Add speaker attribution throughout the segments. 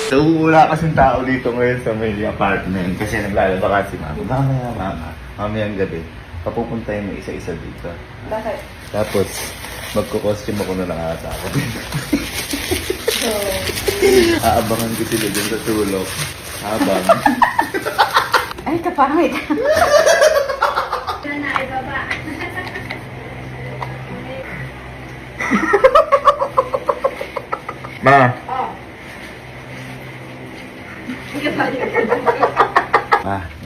Speaker 1: So, wala kasing tao dito ngayon sa may apartment kasi naglalaba kasi mamayang gabi. Papupuntahin mo isa-isa dito.
Speaker 2: Bakit?
Speaker 1: Tapos, magko-costume ako na lang ata ako dito.
Speaker 2: So,
Speaker 1: Aabangan ko sila dyan sa tulog. Habang.
Speaker 2: ay, kapangit.
Speaker 3: Na ay baba.
Speaker 1: Ma!
Speaker 3: Oh.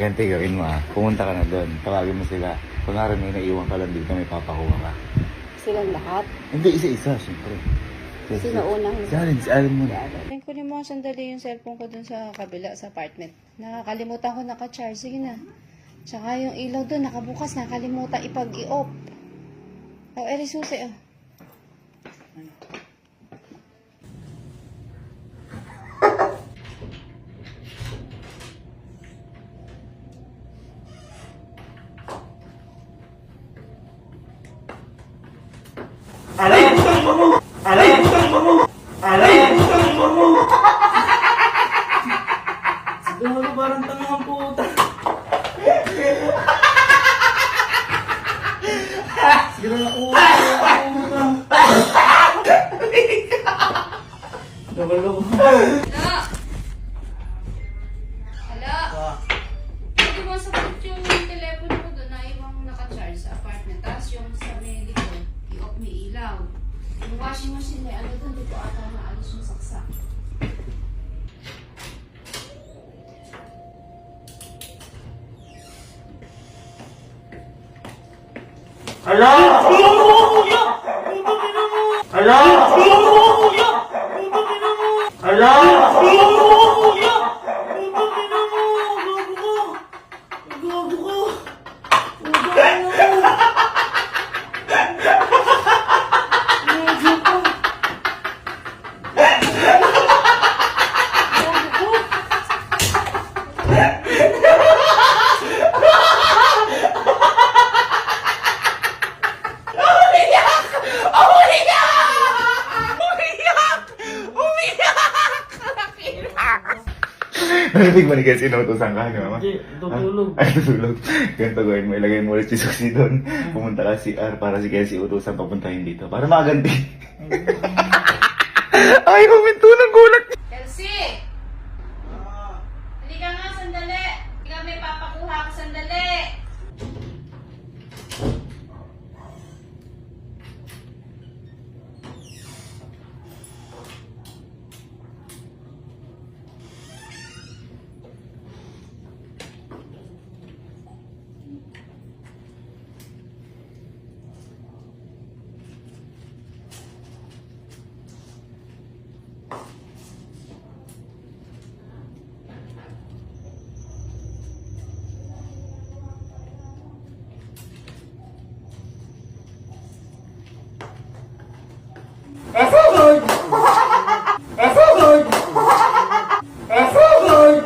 Speaker 1: Ganti gawin mo Pumunta ka na doon. Tawagin mo sila. Kunwari may naiwan ka lang dito, may papakuha ka.
Speaker 2: Silang lahat.
Speaker 1: Hindi, isa-isa, siyempre.
Speaker 2: Sino unang?
Speaker 1: Si Allen muna.
Speaker 4: Kunin mo sandali yung cellphone ko dun sa kabila, sa apartment. Nakakalimutan ko naka-charge. Sige na. Tsaka yung ilaw dun, nakabukas. Nakalimutan ipag-i-off. Oh, susi. Oh.
Speaker 1: Alay! Alay! Alay!
Speaker 5: Siguro parang tangang puta. Siguro na puta. Loko-loko.
Speaker 4: Hala! Pwede mo sagot yung telepono ko doon na ibang naka-charge sa apartment. Tapos yung sa may likod, i-off may ilaw. Yung washing machine na ano doon, dito ata naalis yung saksak.
Speaker 1: Ala! Ala! Ala! Narinig mo ni guys, inuutosan ka, di ba?
Speaker 5: Hindi, tutulog.
Speaker 1: Ay, tutulog. Ganito gawin mo, ilagay mo ulit si Susi doon. Pumunta ka si R para si Casey utusan papuntahin dito. Para makaganti. Ay, huminto ng gulat.
Speaker 4: Elsie! Halika nga, sandali. Halika, may papakuha ako, sandali.
Speaker 1: Esugod! Esugod! Esugod!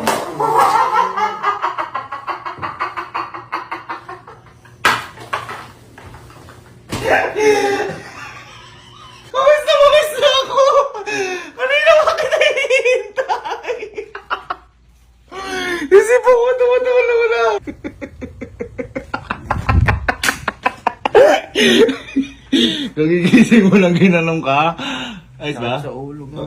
Speaker 1: Kamusta ako? Kanina ba kita hinihintay? Isip ko, tumutulong na. Nagigising mo lang ginanong ka? Ayos ba?
Speaker 5: Sa ulo nga.